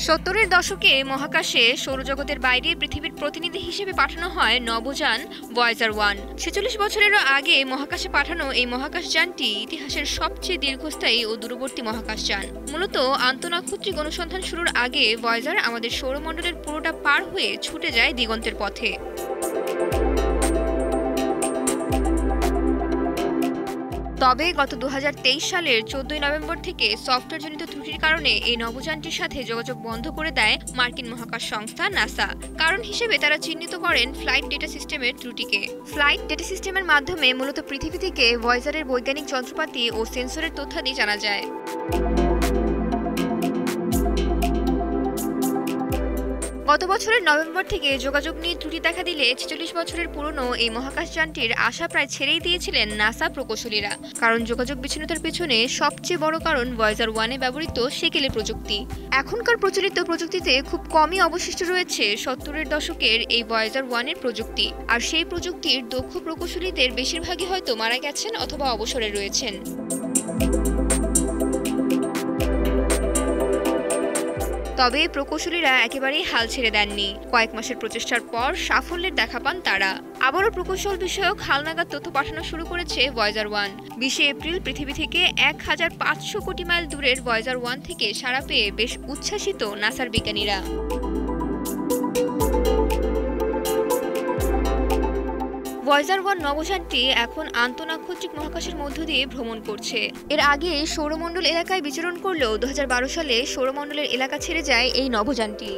সত্তরের দশকে মহাকাশে সৌরজগতের বাইরে পৃথিবীর প্রতিনিধি হিসেবে পাঠানো হয় নভোযান ভয়েজার 1। ৪৬ বছরেরও আগে মহাকাশে পাঠানো এই মহাকাশযানটি ইতিহাসের সবচেয়ে দীর্ঘস্থায়ী ও দূরবর্তী মহাকাশযান। মূলত আন্তঃনাক্ষত্রিক অনুসন্ধান শুরুর আগে ভয়েজার আমাদের সৌরমণ্ডলের পুরোটা পার হয়ে ছুটে যায় দিগন্তের পথে। তবে গত ২০২৩ সালের ১৪ নভেম্বর থেকে সফটওয়্যারজনিত ত্রুটির কারণে এই নভোযানটির সাথে যোগাযোগ বন্ধ করে দেয় মার্কিন মহাকাশ সংস্থা নাসা। কারণ হিসেবে তারা চিহ্নিত করেন ফ্লাইট ডেটা সিস্টেমের ত্রুটিকে। ফ্লাইট ডেটা সিস্টেমের মাধ্যমে মূলত পৃথিবী থেকে ভয়েজারের বৈজ্ঞানিক যন্ত্রপাতি ও সেন্সরের তথ্যাদি জানা যায়। গত বছরের নভেম্বর থেকে যোগাযোগ নিয়ে ত্রুটি দেখা দিলে ৪৬ বছরের পুরনো এই মহাকাশযানটির আশা প্রায় ছেড়েই দিয়েছিলেন নাসা প্রকৌশলীরা। কারণ যোগাযোগ বিচ্ছিন্নতার পেছনে সবচেয়ে বড় কারণ ভয়েজার 1-এ ব্যবহৃত সেকেলে প্রযুক্তি। এখনকার প্রচলিত প্রযুক্তিতে খুব কমই অবশিষ্ট রয়েছে ৭০-এর দশকের এই ভয়েজার 1-এর প্রযুক্তি। আর সেই প্রযুক্তির দক্ষ প্রকৌশলীদের বেশিরভাগই হয়তো মারা গেছেন অথবা অবসরে রয়েছেন। তবে প্রকৌশলীরা একেবারেই হাল ছেড়ে দেননি। কয়েক মাসের প্রচেষ্টার পর সাফল্যের দেখা পান তারা। আবারও প্রকৌশল বিষয়ক হালনাগাদ তথ্য পাঠানো শুরু করেছে ভয়েজার 1। ২০ এপ্রিল পৃথিবী থেকে ১৫০০ কোটি মাইল দূরের ভয়েজার 1 থেকে সাড়া পেয়ে বেশ উচ্ছ্বাসিত নাসার বিজ্ঞানীরা। ভয়েজার 1 নভোযানটি এখন আন্তঃনাক্ষত্রিক মহাকাশের মধ্য দিয়ে ভ্রমণ করছে। এর আগে সৌরমণ্ডল এলাকায় বিচরণ করলেও ২০১২ সালে সৌরমণ্ডলের এলাকা ছেড়ে যায় এই নভোযানটি।